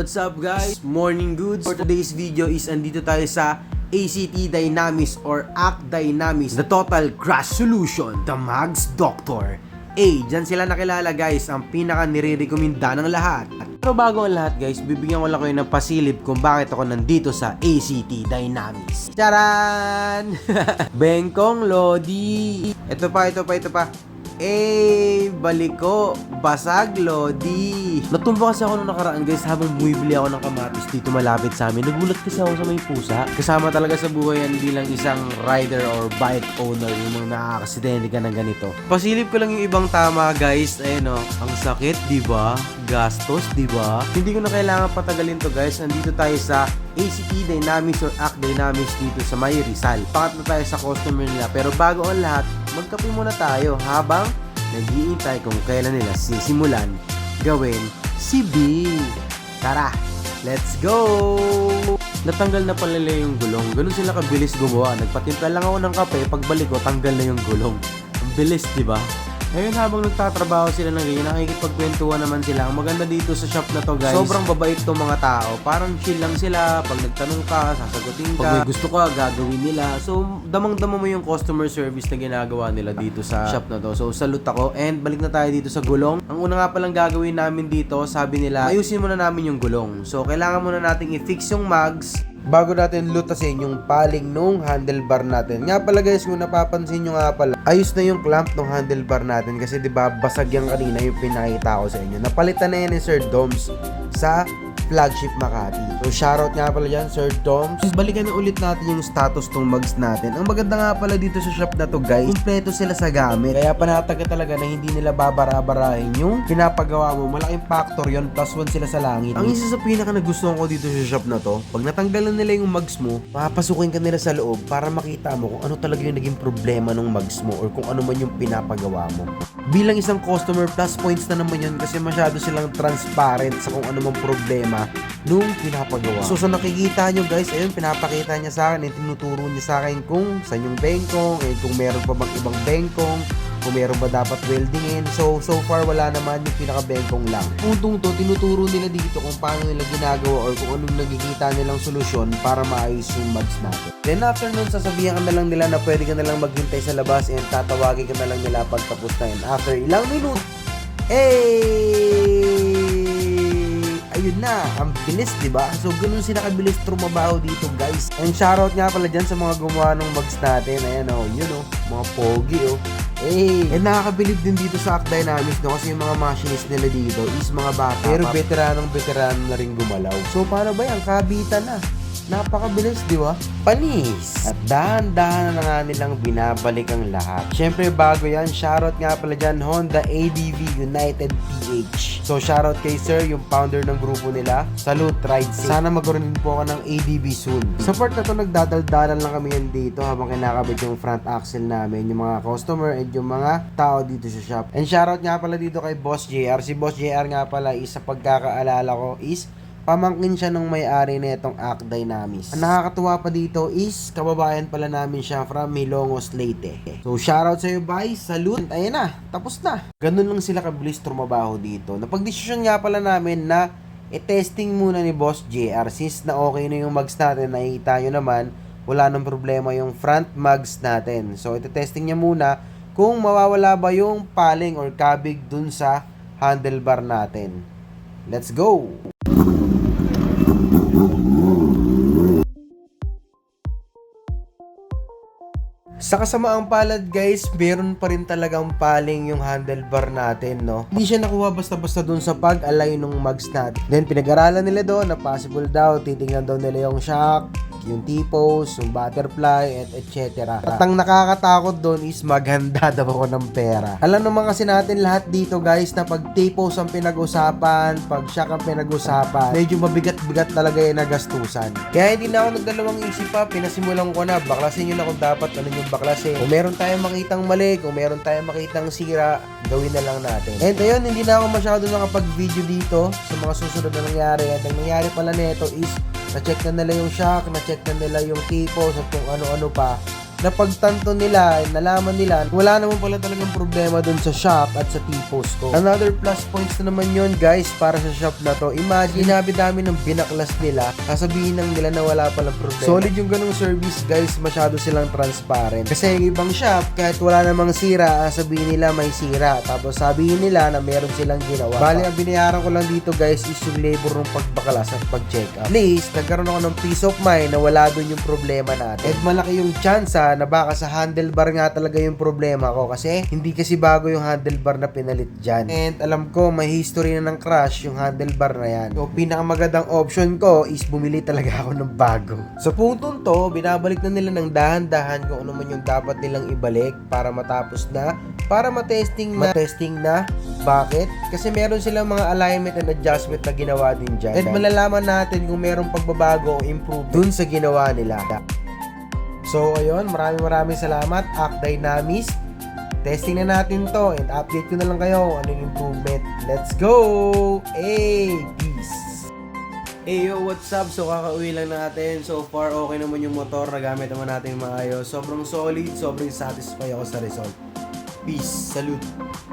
what's up guys? Morning goods. For today's video is andito tayo sa ACT Dynamis or ACT Dynamis, the Total Crash Solution, the Mags Doctor. Dyan sila nakilala guys, ang pinaka nire-recommenda ng lahat. Pero bago ang lahat guys, bibigyan ko lang kayo ng pasilip kung bakit ako nandito sa ACT Dynamis. Charan! Bengkong Lodi! Ito pa. Balik ko. Basag, Lodi. Natumba kasi ako nung nakaraan guys habang bumibili ako ng kamatis dito malapit sa amin. Nagulat kasi ako sa may pusa. Kasama talaga sa buhay yan bilang isang rider or bike owner yung mga nakakasidente ka ng ganito. Pasilip ko lang yung ibang tama guys. Ayun o, ang sakit, diba? Gastos, diba? Hindi ko na kailangan patagalin to guys. Nandito tayo sa ACT Dynamis or ACT Dynamis dito sa May Rizal. Pangat na tayo sa customer nila. Pero bago ang lahat, magkape muna tayo habang nag-iintay kung kailan nila sisimulan gawin si B. Tara, let's go! Natanggal na pala yung gulong. Ganun sila kabilis gumawa. Nagpatimpla lang ako ng kape, pagbalik ko, tanggal na yung gulong. Ang bilis, diba? Ngayon habang nagtatrabaho sila ng ganyan, nakikipagkwentuhan naman sila. Ang maganda dito sa shop na to guys, sobrang babait tong mga tao. Parang chill lang sila. Pag nagtanong ka, sasagutin ka. Pag may gusto ka, gagawin nila. So, damang-dama mo yung customer service na ginagawa nila dito sa shop na to. So, salute ako. And balik na tayo dito sa gulong. Ang una nga palang gagawin namin dito, sabi nila, ayusin muna namin yung gulong. So, kailangan muna nating i-fix yung mags bago natin lutasin yung paling nung handlebar natin. Nga pala guys, kung napapansin nyo nga pala, ayos na yung clamp ng handlebar natin kasi 'di ba basag yan kanina yung pinakita ko sa inyo. Napalitan na yan ni Sir Doms sa Flagship Makati. So shoutout nga pala dyan Sir Doms. Balikan na ulit natin yung status tong mags natin. Ang maganda nga pala dito sa shop na to guys, kumpleto sila sa gamit. Kaya panatag ka talaga na hindi nila babara-barahin yung pinapagawa mo. Malaking factor yon, plus 1 sila sa langit. Ang isa sa pinaka nagustuhan ko dito sa shop na to, pag natanggalan nila yung mags mo, papasukin ka nila sa loob para makita mo kung ano talaga yung naging problema ng mags mo or kung ano man yung pinapagawa mo. Bilang isang customer, plus points na naman yun kasi masyado silang transparent sa kung ano mang problema nung pinapagawa. So sa nakikita nyo guys, ayun, pinapakita niya sa akin, tinuturo niya sa akin kung saan yung bengkong, kung meron pa bang ibang bengkong, kung meron ba dapat weldingin. So far wala naman, yung pinaka-bengkong lang. Puntong to, tinuturo nila dito kung paano nila ginagawa or kung anong nagkikita nilang solusyon para maayos yung mags natin. Then after nun, sasabihan ka na lang nila na pwede ka na lang maghintay sa labas and tatawagin ka na lang nila pag tapos na yun. After ilang minutes, ayun na, ang bilis, diba? So, ganun sila kabilis trumabaho dito, guys. And shoutout nga pala dyan sa mga gumawa ng mags natin. Ayan, yun, mga pogi, And nakakabilib din dito sa ACT Dynamis, kasi yung mga machinist nila dito is mga bata. Pero veterano na rin gumalaw. So, paano ba yan? Kabitan na. Napakabilis, di ba? Panis! At dahan-dahan na nga nilang binabalik ang lahat. Siyempre, bago yan, shoutout nga pala dyan, Honda ADV United PH. So, shoutout kay Sir, yung founder ng grupo nila. Salute, ride safe. Sana magkaroon din po ako ng ADV soon. Sa part na to, nagdadal-dalan lang kami yan dito habang kinakabit yung front axle namin, yung mga customer and yung mga tao dito sa shop. And shoutout nga pala dito kay Boss JR. Si Boss JR nga pala is, sa pagkakaalala ko, is pamangkin siya nung may-ari na itong ACT Dynamis. Ang nakakatuwa pa dito is kababayan pala namin siya from Milongos, Leyte. So shoutout sa iyo, guys. Salute. Ayan na, tapos na. Ganun lang sila kabilis trumabaho dito. Napagdesisyon nga pala namin na i-testing muna ni Boss JR since na okay na yung mags natin. Nakikita nyo naman, wala nang problema yung front mags natin. So ito-testing niya muna kung mawawala ba yung paling or kabig dun sa handlebar natin. Let's go! Sa kasamaang palad guys, meron pa rin talagang paling yung handlebar natin, no? Hindi siya nakuha basta-basta dun sa pag-align ng mags natin. Then pinag-aralan nila doon na possible daw, titingnan daw nila yung shock, yung T-post, yung butterfly, etc. At ang nakakatakot doon is maghanda daw ako ng pera. Alam naman kasi natin lahat dito guys na pag T-post ang pinag-usapan, pag shock ang pinag-usapan, medyo mabigat-bigat talaga yung nagastusan. Kaya hindi na ako nagdalawang isip pa, pinasimulan ko na, baklasin nyo na kung dapat ano yung baklasin. Kung meron tayong makitang mali, kung meron tayong makitang sira, gawin na lang natin. And ayun, hindi na ako masyado nakapag-video dito sa mga susunod na nangyari. At ang nangyari pala nito is na-check na nila yung shock, na-check na nila yung T-post at kung ano-ano pa. napagtanto nila, nalaman nila, wala naman pala talagang problema dun sa shop at sa T-Post ko. Another plus points na naman yun guys para sa shop na to. Imagine, dami ng binaklas nila, sasabihin lang nila na wala palang problema. Solid yung ganung service guys, masyado silang transparent. Kasi yung ibang shop, kahit wala namang sira, sabihin nila may sira. Tapos sabihin nila na meron silang ginawa. Bali, ang binayaran ko lang dito guys is yung labor ng pagbaklas at pag-check up. At least, nagkaroon ako ng peace of mind na wala dun yung problema natin. At malaki yung chance na baka sa handlebar nga talaga yung problema ko kasi hindi kasi bago yung handlebar na pinalit dyan. And alam ko, may history na ng crash yung handlebar na yan. So, pinakamagandang option ko is bumili talaga ako ng bago. Sa puntong to, binabalik na nila ng dahan-dahan kung ano man yung dapat nilang ibalik para matapos na, para matesting na. Bakit? Kasi meron silang mga alignment and adjustment na ginawa din dyan. At malalaman natin kung merong pagbabago o improve dun sa ginawa nila. So, ayun, maraming salamat, Act Dynamics. Testing na natin to and update ko na lang kayo ano yung improvement. Let's go! Hey, peace! Hey yo, what's up? So, kakauwi lang natin. So far, okay naman yung motor. Nagamit naman natin yung maayos. Sobrang solid, sobrang satisfied ako sa result. Peace! Salute!